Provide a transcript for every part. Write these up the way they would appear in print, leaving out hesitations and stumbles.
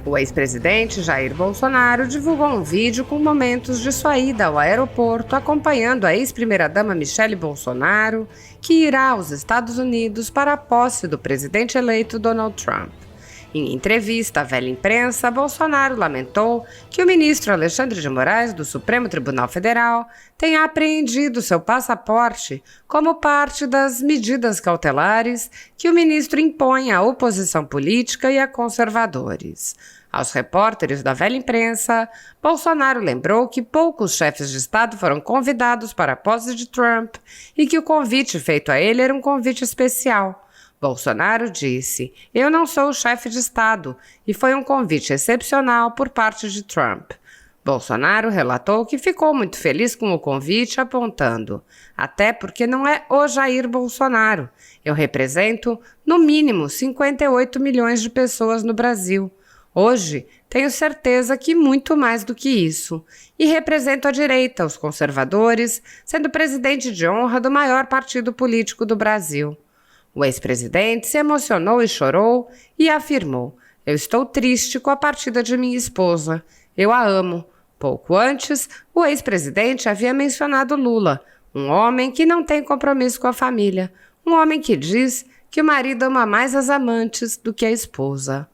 O ex-presidente Jair Bolsonaro divulgou um vídeo com momentos de sua ida ao aeroporto, acompanhando a ex-primeira-dama Michele Bolsonaro, que irá aos Estados Unidos para a posse do presidente eleito Donald Trump. Em entrevista à velha imprensa, Bolsonaro lamentou que o ministro Alexandre de Moraes, do Supremo Tribunal Federal, tenha apreendido seu passaporte como parte das medidas cautelares que o ministro impõe à oposição política e a conservadores. Aos repórteres da velha imprensa, Bolsonaro lembrou que poucos chefes de Estado foram convidados para a posse de Trump e que o convite feito a ele era um convite especial. Bolsonaro disse: "Eu não sou o chefe de Estado", e foi um convite excepcional por parte de Trump. Bolsonaro relatou que ficou muito feliz com o convite, apontando: "Até porque não é o Jair Bolsonaro. Eu represento, no mínimo, 58 milhões de pessoas no Brasil. Hoje, tenho certeza que muito mais do que isso. E represento a direita, os conservadores, sendo presidente de honra do maior partido político do Brasil." O ex-presidente se emocionou e chorou e afirmou: "Eu estou triste com a partida de minha esposa. Eu a amo." Pouco antes, o ex-presidente havia mencionado Lula, um homem que não tem compromisso com a família, um homem que diz que o marido ama mais as amantes do que a esposa.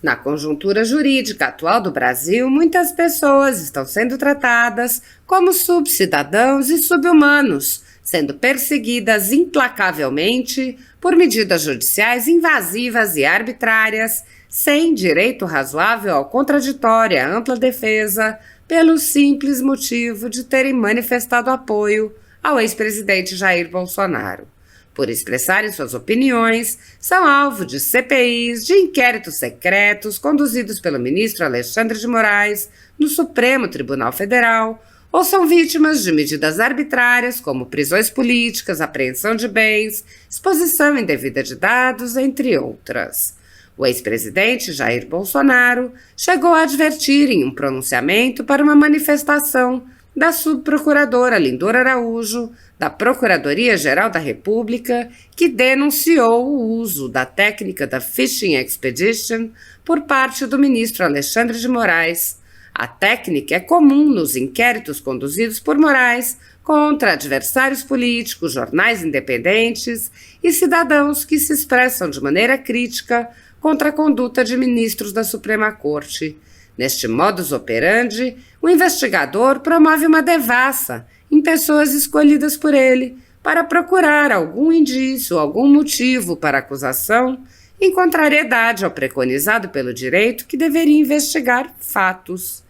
Na conjuntura jurídica atual do Brasil, muitas pessoas estão sendo tratadas como subcidadãos e subhumanos, sendo perseguidas implacavelmente por medidas judiciais invasivas e arbitrárias, sem direito razoável ao contraditório e à ampla defesa, pelo simples motivo de terem manifestado apoio ao ex-presidente Jair Bolsonaro. Por expressarem suas opiniões, são alvo de CPIs, de inquéritos secretos conduzidos pelo ministro Alexandre de Moraes no Supremo Tribunal Federal, ou são vítimas de medidas arbitrárias como prisões políticas, apreensão de bens, exposição indevida de dados, entre outras. O ex-presidente Jair Bolsonaro chegou a advertir em um pronunciamento para uma manifestação da subprocuradora Lindora Araújo, da Procuradoria-Geral da República, que denunciou o uso da técnica da Fishing Expedition por parte do ministro Alexandre de Moraes. A técnica é comum nos inquéritos conduzidos por Moraes contra adversários políticos, jornais independentes e cidadãos que se expressam de maneira crítica contra a conduta de ministros da Suprema Corte. Neste modus operandi, o investigador promove uma devassa em pessoas escolhidas por ele para procurar algum indício, algum motivo para acusação, em contrariedade ao preconizado pelo direito que deveria investigar fatos.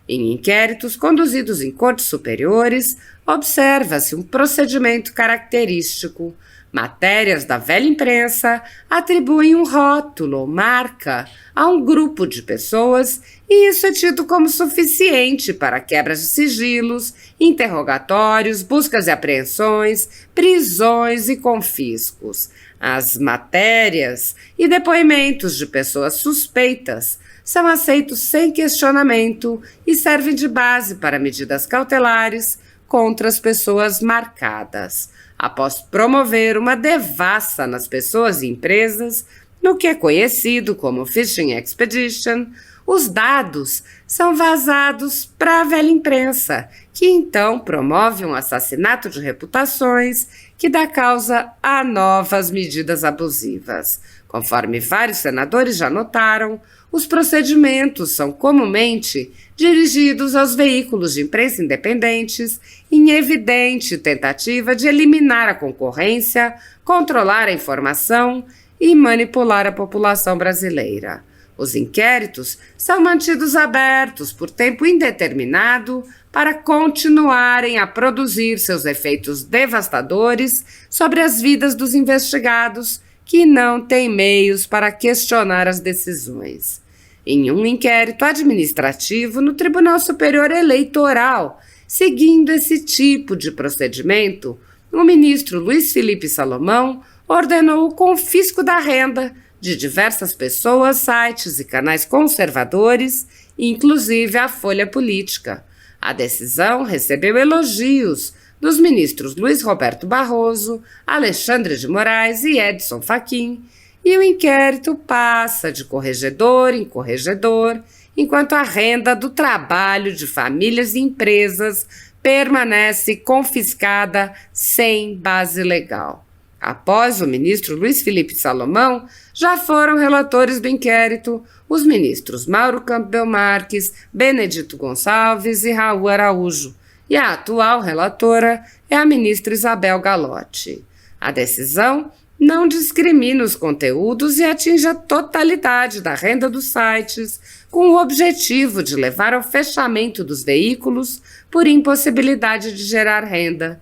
Em inquéritos conduzidos em cortes superiores, observa-se um procedimento característico. Matérias da velha imprensa atribuem um rótulo ou marca a um grupo de pessoas e isso é tido como suficiente para quebras de sigilos, interrogatórios, buscas e apreensões, prisões e confiscos. As matérias e depoimentos de pessoas suspeitas são aceitos sem questionamento e servem de base para medidas cautelares contra as pessoas marcadas. Após promover uma devassa nas pessoas e empresas, no que é conhecido como Fishing Expedition, os dados são vazados para a velha imprensa, que então promove um assassinato de reputações que dá causa a novas medidas abusivas. Conforme vários senadores já notaram, os procedimentos são comumente dirigidos aos veículos de imprensa independentes em evidente tentativa de eliminar a concorrência, controlar a informação e manipular a população brasileira. Os inquéritos são mantidos abertos por tempo indeterminado para continuarem a produzir seus efeitos devastadores sobre as vidas dos investigados que não têm meios para questionar as decisões. Em um inquérito administrativo no Tribunal Superior Eleitoral, seguindo esse tipo de procedimento, o ministro Luiz Felipe Salomão ordenou o confisco da renda de diversas pessoas, sites e canais conservadores, inclusive a Folha Política. A decisão recebeu elogios dos ministros Luiz Roberto Barroso, Alexandre de Moraes e Edson Fachin, e o inquérito passa de corregedor em corregedor, enquanto a renda do trabalho de famílias e empresas permanece confiscada sem base legal. Após o ministro Luiz Felipe Salomão, já foram relatores do inquérito os ministros Mauro Campbell Marques, Benedito Gonçalves e Raul Araújo, e a atual relatora é a ministra Isabel Galotti. A decisão não discrimina os conteúdos e atinge a totalidade da renda dos sites, com o objetivo de levar ao fechamento dos veículos por impossibilidade de gerar renda.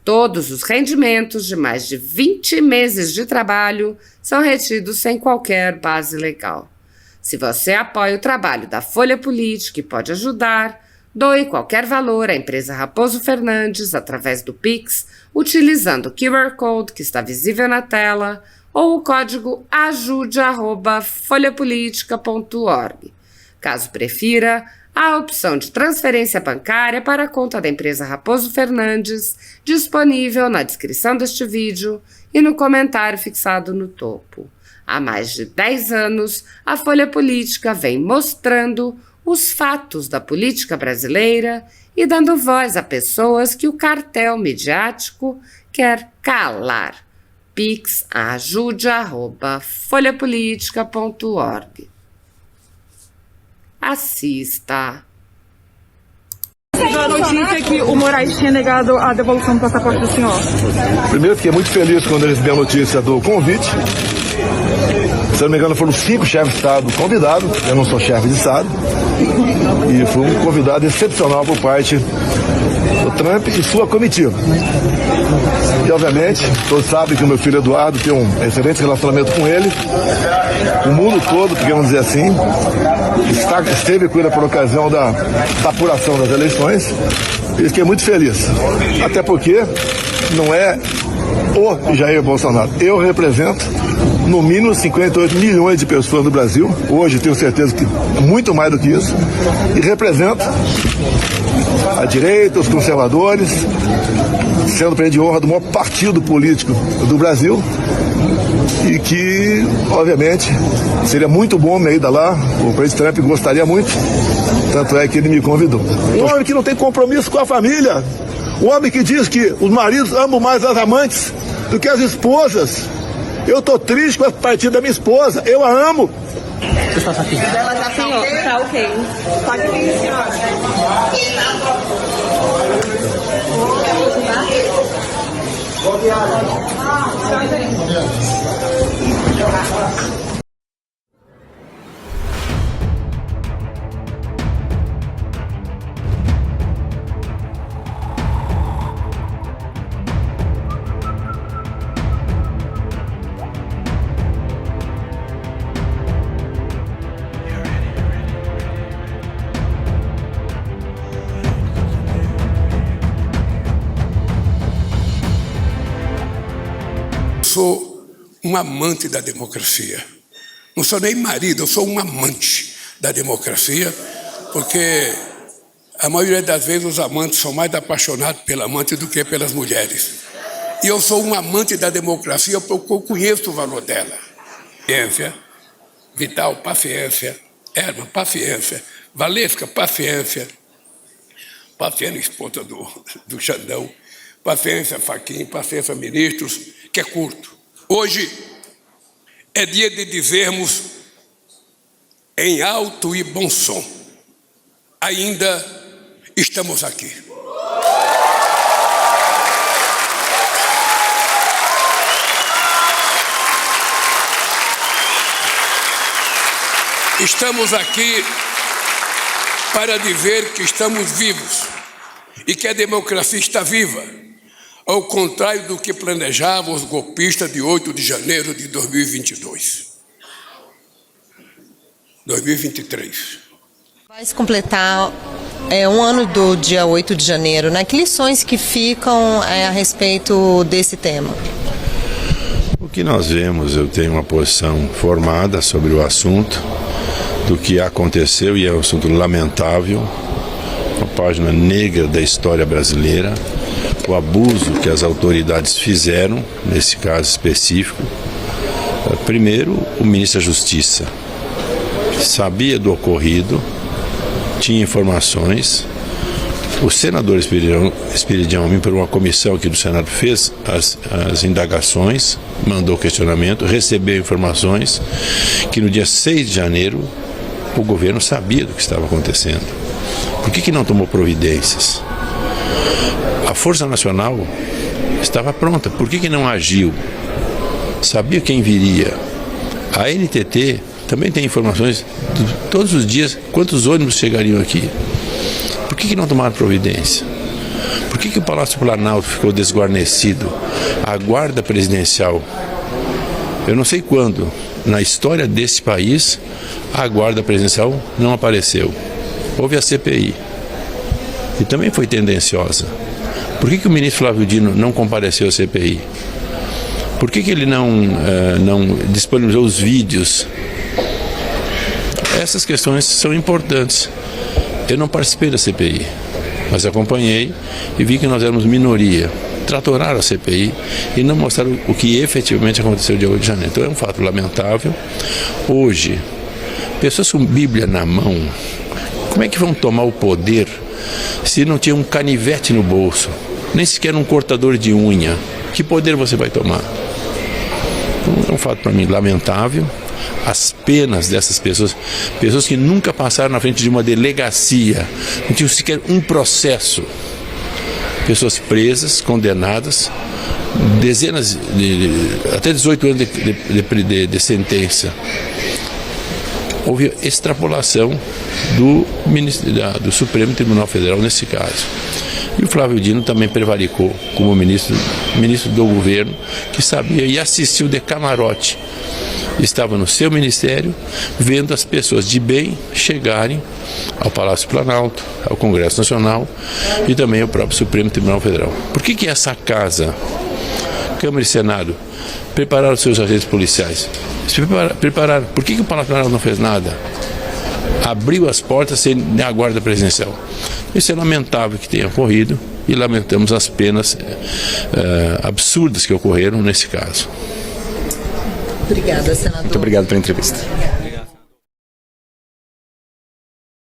Todos os rendimentos de mais de 20 meses de trabalho são retidos sem qualquer base legal. Se você apoia o trabalho da Folha Política e pode ajudar, doe qualquer valor à empresa Raposo Fernandes através do Pix, utilizando o QR Code que está visível na tela ou o código ajude@folhapolitica.org. Caso prefira, há a opção de transferência bancária para a conta da empresa Raposo Fernandes, disponível na descrição deste vídeo e no comentário fixado no topo. Há mais de 10 anos, a Folha Política vem mostrando os fatos da política brasileira e dando voz a pessoas que o cartel midiático quer calar. pix@ajude@folhapolitica.org. Assista. A notícia que o Moraes tinha negado a devolução do passaporte do senhor. Primeiro, fiquei muito feliz quando eu recebi a notícia do convite. Se não me engano, foram 5 chefes de Estado convidados. Eu não sou chefe de Estado. E fui um convidado excepcional por parte do Trump e sua comitiva. E, obviamente, todos sabem que o meu filho Eduardo tem um excelente relacionamento com ele. O mundo todo, podemos dizer assim, esteve com ele por ocasião da apuração das eleições. E fiquei muito feliz. Até porque não é o Jair Bolsonaro. Eu represento no mínimo 58 milhões de pessoas no Brasil. Hoje tenho certeza que muito mais do que isso. E represento a direita, os conservadores, sendo presidente de honra do maior partido político do Brasil. E que, obviamente, seria muito bom me ir lá. O presidente Trump gostaria muito. Tanto é que ele me convidou. Um homem que não tem compromisso com a família. Um homem que diz que os maridos amam mais as amantes do que as esposas. Eu tô triste com a partida da minha esposa. Eu a amo. Ela já tá ok? Tá ok. Pode vir, senhora. Sou um amante da democracia. Não sou nem marido, eu sou um amante da democracia, porque a maioria das vezes os amantes são mais apaixonados pela amante do que pelas mulheres. E eu sou um amante da democracia porque eu conheço o valor dela. Paciência, Vital, paciência, Herman, paciência, Valesca, paciência, paciência, esposa do Xandão, paciência, Fachin, paciência, ministros, que é curto. Hoje é dia de dizermos em alto e bom som: ainda estamos aqui. Estamos aqui para dizer que estamos vivos e que a democracia está viva, ao contrário do que planejavam os golpistas de 8 de janeiro de 2022. 2023. Vai se completar um ano do dia 8 de janeiro, né? Que lições que ficam a respeito desse tema? O que nós vemos, eu tenho uma posição formada sobre o assunto, do que aconteceu, e é um assunto lamentável, uma página negra da história brasileira, o abuso que as autoridades fizeram, nesse caso específico, Primeiro, o ministro da Justiça sabia do ocorrido, tinha informações. O senador Esperidião Amin, por uma comissão aqui do Senado, fez as indagações, mandou questionamento, recebeu informações que no dia 6 de janeiro o governo sabia do que estava acontecendo. Por que não tomou providências? A Força Nacional estava pronta, por que não agiu? Sabia quem viria. A NTT também tem informações todos os dias, quantos ônibus chegariam aqui. Por que não tomaram providência? Por que o Palácio Planalto ficou desguarnecido? A guarda presidencial, eu não sei quando, na história desse país, a guarda presidencial não apareceu. Houve a CPI, e também foi tendenciosa. Por que o ministro Flávio Dino não compareceu à CPI? Por que ele não disponibilizou os vídeos? Essas questões são importantes. Eu não participei da CPI, mas acompanhei e vi que nós éramos minoria. Tratoraram a CPI e não mostraram o que efetivamente aconteceu dia 8 de janeiro. Então é um fato lamentável. Hoje, pessoas com Bíblia na mão, como é que vão tomar o poder se não tinha um canivete no bolso, nem sequer um cortador de unha? Que poder você vai tomar? Então, é um fato para mim lamentável. As penas dessas pessoas que nunca passaram na frente de uma delegacia, não tinham sequer um processo, pessoas presas, condenadas, dezenas até 18 anos de sentença. Houve extrapolação do Supremo Tribunal Federal nesse caso. E o Flávio Dino também prevaricou como ministro do governo, que sabia e assistiu de camarote. Estava no seu ministério, vendo as pessoas de bem chegarem ao Palácio Planalto, ao Congresso Nacional e também ao próprio Supremo Tribunal Federal. Por que essa casa, Câmara e Senado, prepararam os seus agentes policiais? Prepararam. Por que o Palácio Planalto não fez nada? Abriu as portas sem a guarda presidencial. Isso é lamentável que tenha ocorrido e lamentamos as penas absurdas que ocorreram nesse caso. Obrigada, senador. Muito obrigado pela entrevista.